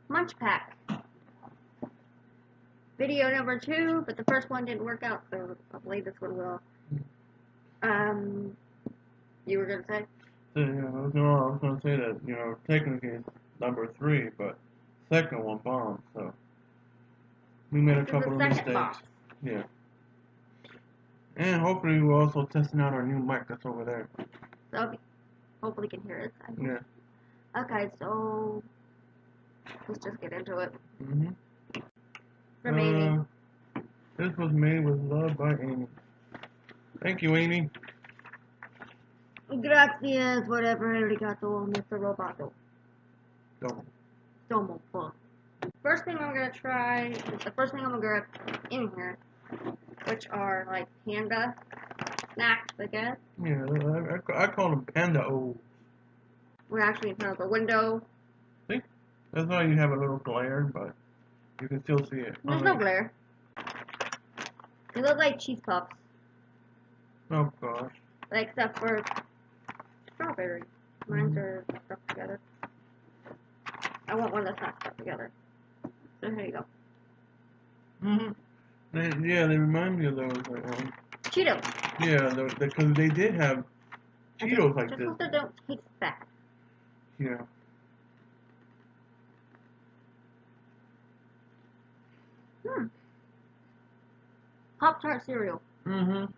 MUNCHPAK. Video number 2, but the first one didn't work out, so I believe this one will. You were gonna say? I was gonna say that, technically it's number 3, but second one bombed, so we made a couple of mistakes. Box. Yeah. And hopefully we're also testing out our new mic that's over there. So hopefully you can hear it. Yeah. Okay, so let's just get into it. Mhm. From Amy. This was made with love by Amy. Thank you, Amy. Gracias, whatever, arigato, Mr. Roboto. Domo. First thing I'm gonna try, the first thing I'm gonna grab in here, which are like panda snacks, I guess. Yeah, I call them panda O's. We're actually in front of the window. See? That's why you have a little glare, but you can still see it. There's no glare. They look like cheese puffs. Oh gosh. Except for strawberry. Mine are stuck together. I want one that's not stuck together. So here you go. They remind me of those. Cheetos. Yeah, because they did have Cheetos like just this. Just hope they don't taste bad. Yeah. Pop-Tart cereal. Mhm.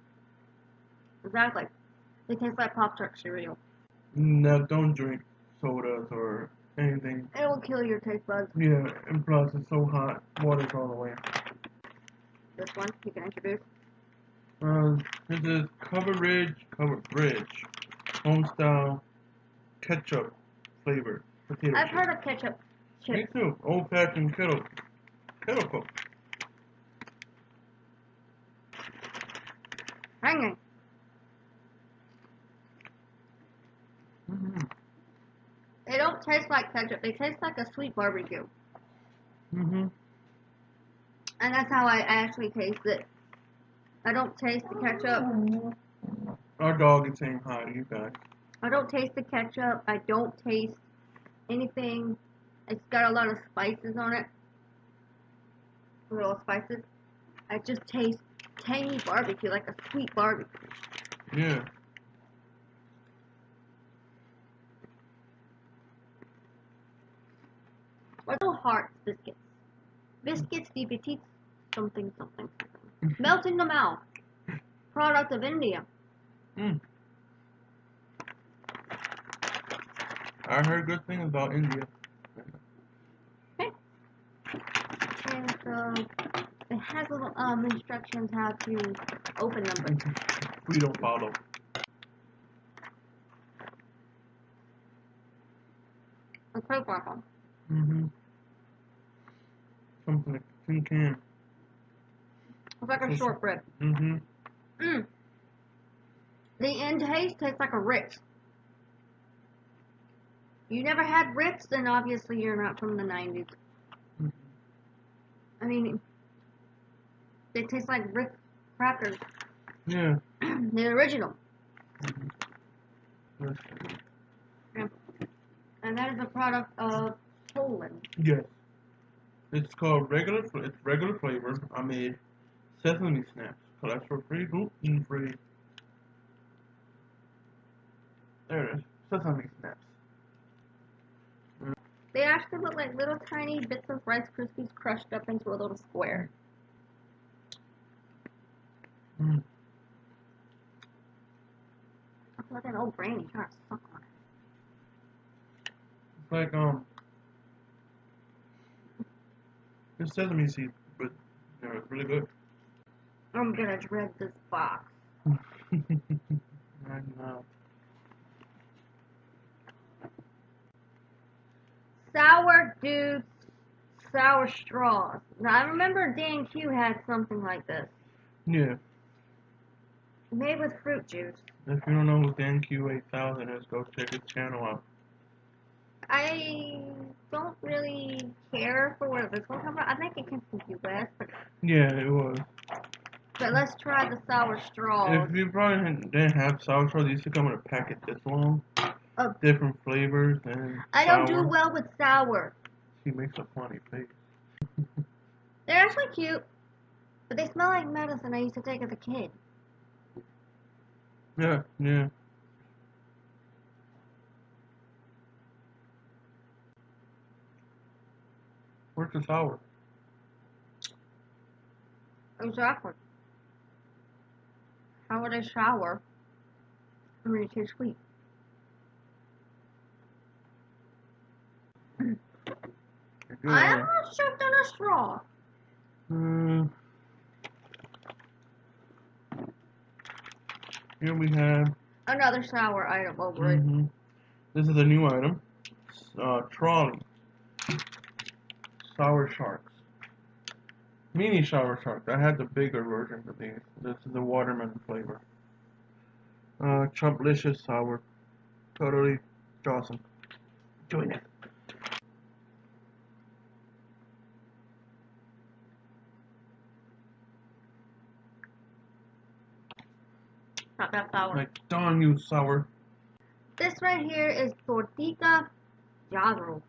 Exactly. They taste like Pop-Tart cereal. Now don't drink sodas or anything. It will kill your taste buds. Yeah, and plus it's so hot, water's all the way. This one you can introduce. This is Covered Bridge, home style ketchup flavored potato I've chip. heard of ketchup chips. Me too. Old fashioned kettle cook. Hanging. They don't taste like ketchup. They taste like a sweet barbecue. And that's how I actually taste it. I don't taste the ketchup. Our dog is saying hi to you guys. I don't taste the ketchup. I don't taste anything. It's got a lot of spices on it. Little spices. I just taste tangy barbecue, like a sweet barbecue. Yeah. Little Hearts biscuits. Biscuits de petite something. Melt in the mouth. Product of India. I heard good things about India. Okay. And so it has little instructions how to open them. We don't follow. A Coke bottle. Something like a tin can. It's like a shortbread. The end taste tastes like a Ritz. You never had Ritz, then obviously you're not from the 90s. I mean, they taste like Ritz crackers. Yeah. The original. And that is a product of Poland. Yes. It's called regular flavor. I made sesame snaps. Cholesterol free, gluten free. There it is. Sesame snaps. They actually look like little tiny bits of Rice Krispies crushed up into a little square. I feel like an old granny trying to suck on it. It's like it's sesame seeds, but it's really good. I'm gonna dread this box. I know. Sour Dudes Sour Straws. Now I remember Dan Q had something like this. Yeah. Made with fruit juice. If you don't know who Dan Q8000 is, go check his channel out. I don't really care for where this one comes from. I think it came from the US. Yeah, it was. But let's try the sour straws. If you probably didn't have sour straws, they used to come in a packet this long. Different flavors and I don't do well with sour. She makes a funny face. They're actually cute, but they smell like medicine I used to take as a kid. Yeah, yeah. Where's the sour? Exactly. How would I shower when it tastes sweet? I am not choked on a straw. Here we have Another sour item over it. This is a new item. Trolley. Sour sharks. Mini sour sharks. I had the bigger version of these. This is the watermelon flavor. Chumplicious sour. Totally awesome. Join it. Not that sour. Like, darn you, sour. This right here is tortita jadro. You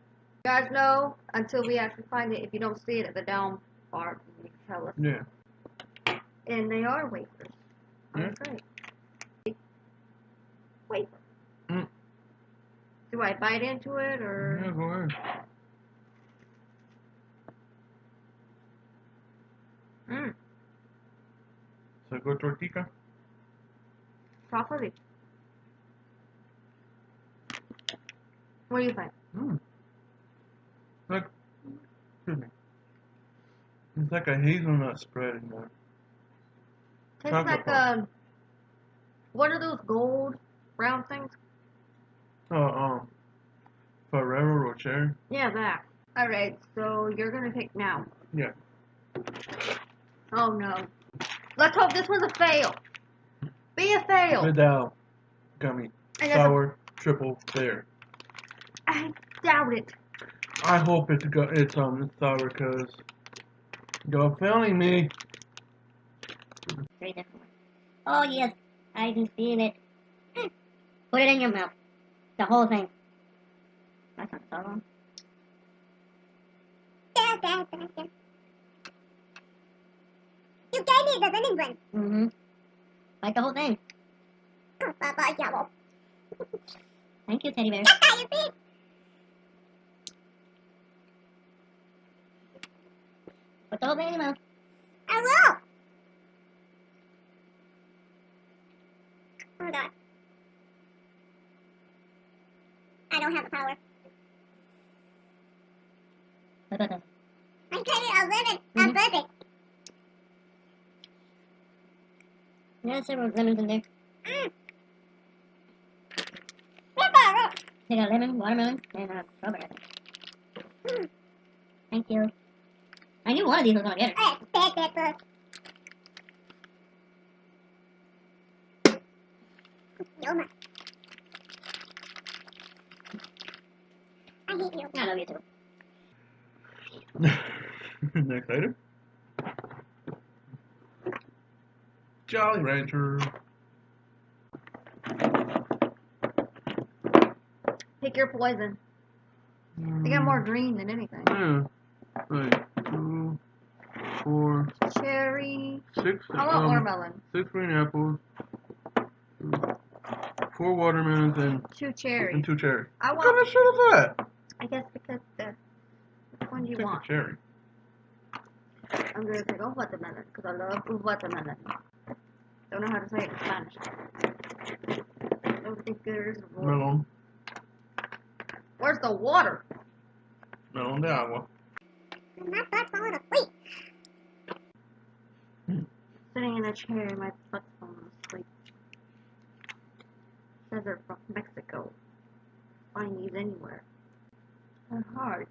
guys know, until we actually find it, if you don't see it at the down part, you can tell us. Yeah. And they are wafers. Yeah. That's right. Wafer. Mm. Do I bite into it or? Yeah, go ahead. So go tortita. Chocolate. What do you think? Like, excuse me. It's like a hazelnut spread in there. Tastes like a. What are those gold brown things? Ferrero Rocher. Yeah, that. Alright, so you're gonna pick now. Yeah. Oh no. Let's hope this one's a fail. Be a fail. Vidal. Gummy. Sour. Triple there. I doubt it. I hope it's sour because you're failing me. Very different. Oh yes, I can feel it. Put it in your mouth. The whole thing. That's not so wrong. You gave me the winning one. Mm-hmm. Like the whole thing. Bye-bye, yellow. Thank you, teddy bear. You see? Put the whole thing in your mouth. I will. Hold on. I don't have the power. What about that? I'm getting a lemon. A bourbon. Yeah, several lemons in there. Pepper. They got lemon, watermelon, and strawberry. Thank you. I knew one of these was gonna get it. Bad pepper. Yoma. I hate you. I love you too. Next item. Jolly Rancher. Pick your poison. They got more green than anything. Yeah. Like 2, 4, Cherry. 6. I want watermelon. 6 green apples. 4 watermelons and 2 cherries. 2 cherries. I What kind want. of shit is that? I guess because the. Which one do you Take want? a cherry. I'm gonna take a watermelon because I love watermelon. Don't know how to say it in Spanish. Don't think there's water. Melon. Where's the water? Melon de agua. My butt's falling asleep. Sitting in a chair, my butt's falling asleep. Says they're from Mexico. Find these anywhere. They're hard.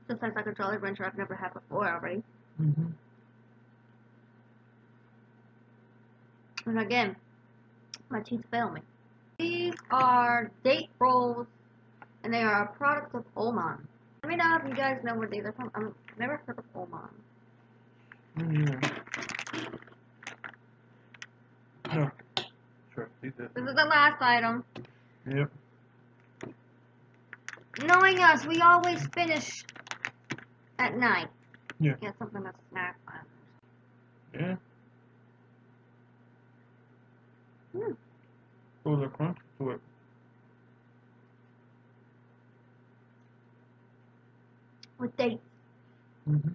This tastes like a Jolly Rancher I've never had before already. And again, my teeth fail me. These are date rolls, and they are a product of Oman. Let me know if you guys know where these are from. I've never heard of Oman. No. Sure. See this. This is the last item. Yep. Knowing us, we always finish at night. Yeah. Get something to snack on. Yeah. Mm. Throw the crunch to it. With dates. Mm-hmm.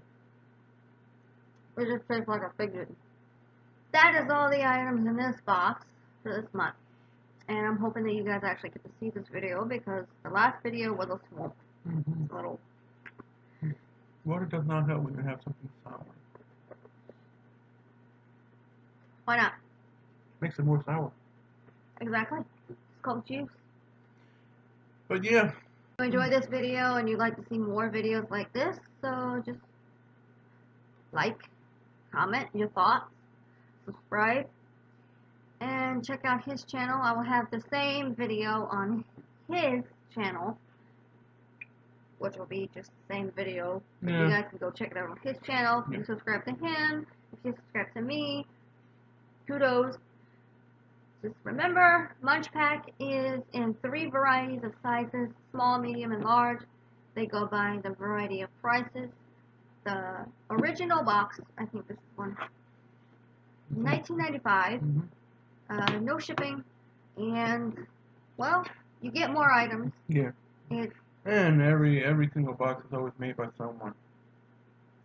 It just tastes like a fidget. That is all the items in this box for this month. And I'm hoping that you guys actually get to see this video because the last video was a swamp. Mm-hmm. Little. Water does not help when you have something sour. Why not? Makes it more sour. Exactly. It's called juice. But yeah. If you enjoyed this video and you'd like to see more videos like this, so just like, comment your thoughts, subscribe, and check out his channel. I will have the same video on his channel, which will be just the same video. But Yeah. you guys can go check it out on his channel. If Yeah. you subscribe to him, if you subscribe to me, kudos. Just remember, MUNCHPAK is in 3 varieties of sizes, small, medium, and large. They go by the variety of prices. The original box, I think this is one, $19.95. Mm-hmm. No shipping, and well, you get more items. Yeah. It's And every single box is always made by someone.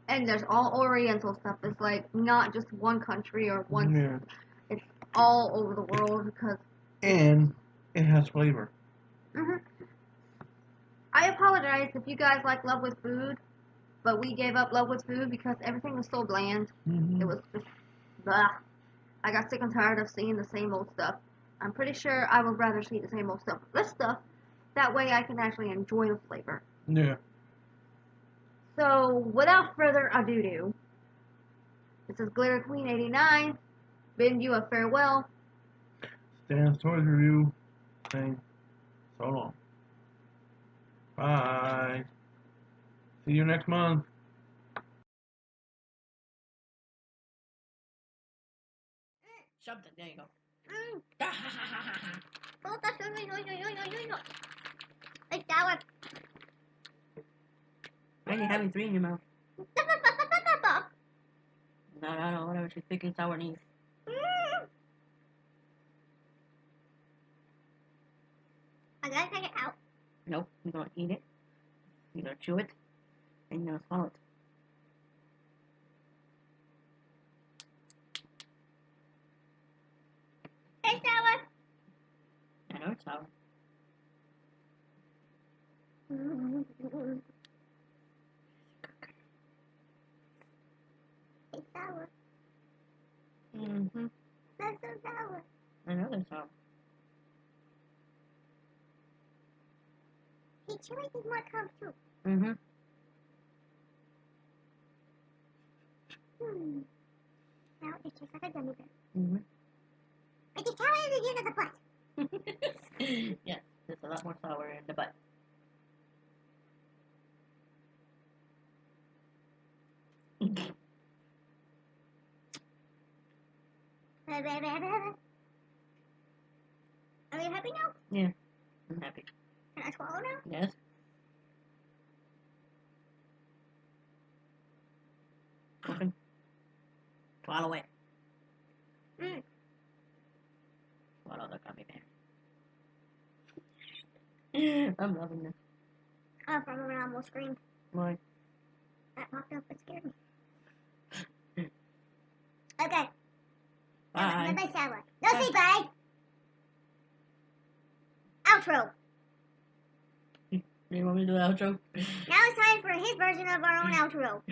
and there's all Oriental stuff. It's like not just one country or one. Yeah. It's all over the world because. And it has flavor. Mhm. I apologize if you guys like Love with Food, but we gave up Love with Food because everything was so bland. Mm-hmm. It was just blah. I got sick and tired of seeing the same old stuff. I'm pretty sure I would rather see the same old stuff. This stuff, that way I can actually enjoy the flavor. Yeah. So, without further ado, this is Glitter Queen 89, bidding you a farewell. Stan's Toys Review saying so long. Bye. See you next month. Something. There you go. Oh, that's no. It's sour. And you're having 3 in your mouth. No, whatever. She's picking sour knees. I gotta take it out. Nope. You're gonna eat it. You're gonna chew it. And you're gonna swallow it. It's sour. I know it's sour. It's sour. Mm-hmm. That's so sour. I know they're sour. He chewing is more comes too. Mm-hmm. Now it tastes like a gummy bear. Mm-hmm. It is sour in the end of the butt. Yes, there's a lot more sour in the butt. Are you happy now? Yeah, I'm happy. Can I swallow now? Yes. Open. Swallow it. Swallow the gummy bear. I'm loving this. Oh, from when I almost screamed. Why? That popped up. It scared me. Okay. Bye. Bye, sour. No, say bye. Outro. Do you want me to do the outro? Now it's time for his version of our own outro.